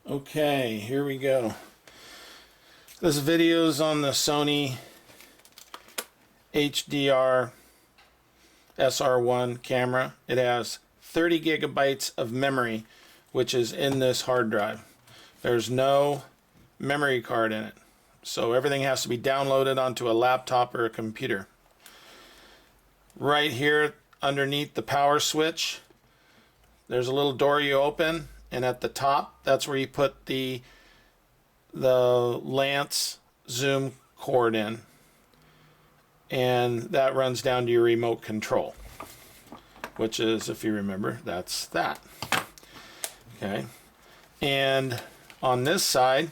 Okay, here we go. This video's on the Sony HDR SR-1 camera. It has 30 gigabytes of memory, which is in this hard drive. There's no memory card in it, so everything has to be downloaded onto a laptop or a computer. Right here underneath the power switch, there's a little door you open, and at the top, that's where you put the Lance zoom cord in, and that runs down to your remote control, which is, if you remember, that's that. Okay, and on this side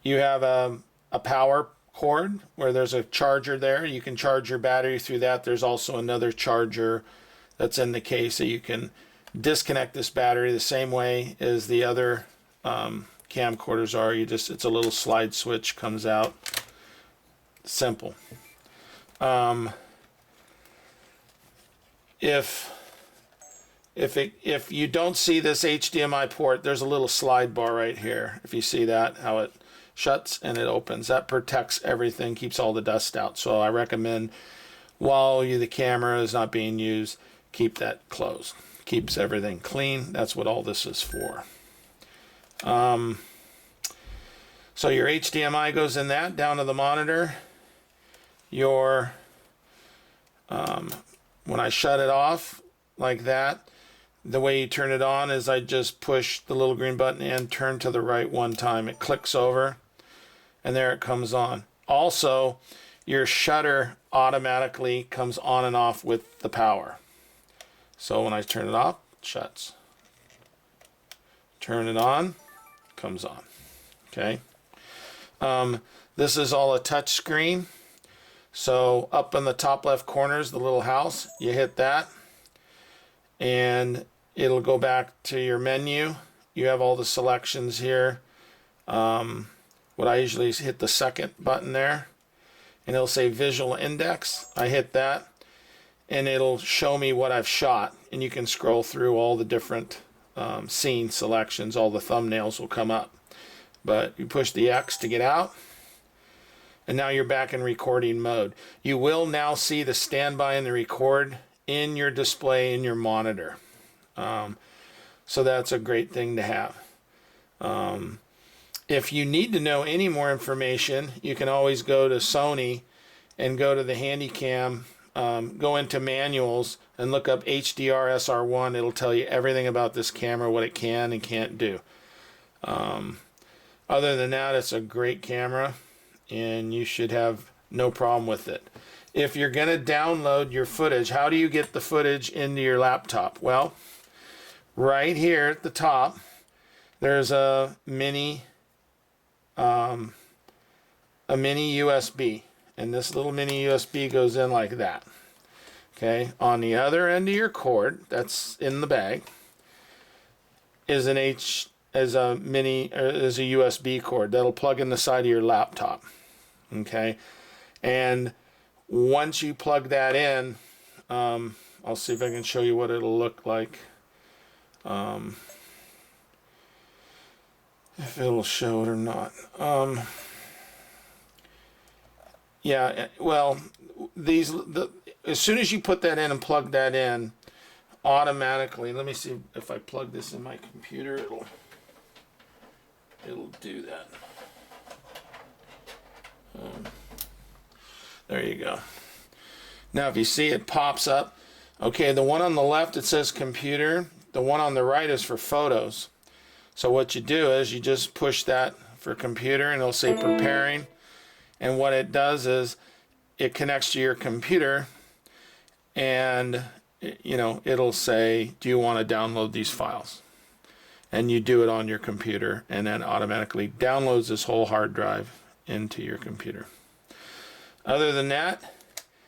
you have a power cord where there's a charger there. You can charge your battery through that. There's also another charger that's in the case, so you can disconnect this battery the same way as the other camcorders are. It's a little slide switch, comes out. Simple. If you don't see this HDMI port, there's a little slide bar right here. If you see that, how it shuts and it opens, that protects everything, keeps all the dust out. So I recommend, while the camera is not being used, keep that closed. Keeps everything clean. That's what all this is for. So your HDMI goes in that, down to the monitor. Your when I shut it off like that, the way you turn it on is I just push the little green button and turn to the right one time. It clicks over, and there it comes on. Also, your shutter automatically comes on and off with the power. So when I turn it off, it shuts. Turn it on, comes on. Okay. This is all a touch screen. So up in the top left corner is the little house. You hit that, and it'll go back to your menu. You have all the selections here. What I usually hit the second button there, and it'll say Visual Index. I hit that, and it'll show me what I've shot, and you can scroll through all the different scene selections. All the thumbnails will come up, but you push the X to get out, and now you're back in recording mode. You will now see the standby and the record in your display in your monitor. So that's a great thing to have. If you need to know any more information, you can always go to Sony and go to the Handycam, go into manuals and look up HDR SR-1. It'll tell you everything about this camera, what it can and can't do. Other than that, it's a great camera, and you should have no problem with it. If you're going to download your footage, how do you get the footage into your laptop? Well, right here at the top, there's a mini USB, and this little mini USB goes in like that. Okay, on the other end of your cord, that's in the bag, is a USB cord that'll plug in the side of your laptop. Okay, and once you plug that in, I'll see if I can show you what it'll look like. If it'll show it or not. Yeah, well, as soon as you put that in and plug that in, automatically, let me see if I plug this in my computer, it'll do that. There you go. Now if you see, it pops up. Okay, the one on the left, it says computer. The one on the right is for photos. So what you do is you just push that for computer, and it'll say preparing. And what it does is it connects to your computer, and it'll say, do you want to download these files? And you do it on your computer, and then automatically downloads this whole hard drive into your computer. Other than that,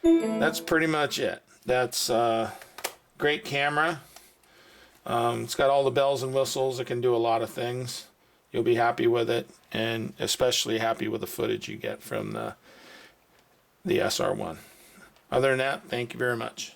that's pretty much it. That's a great camera. It's got all the bells and whistles. It can do a lot of things. You'll be happy with it, and especially happy with the footage you get from the SR-1. Other than that, thank you very much.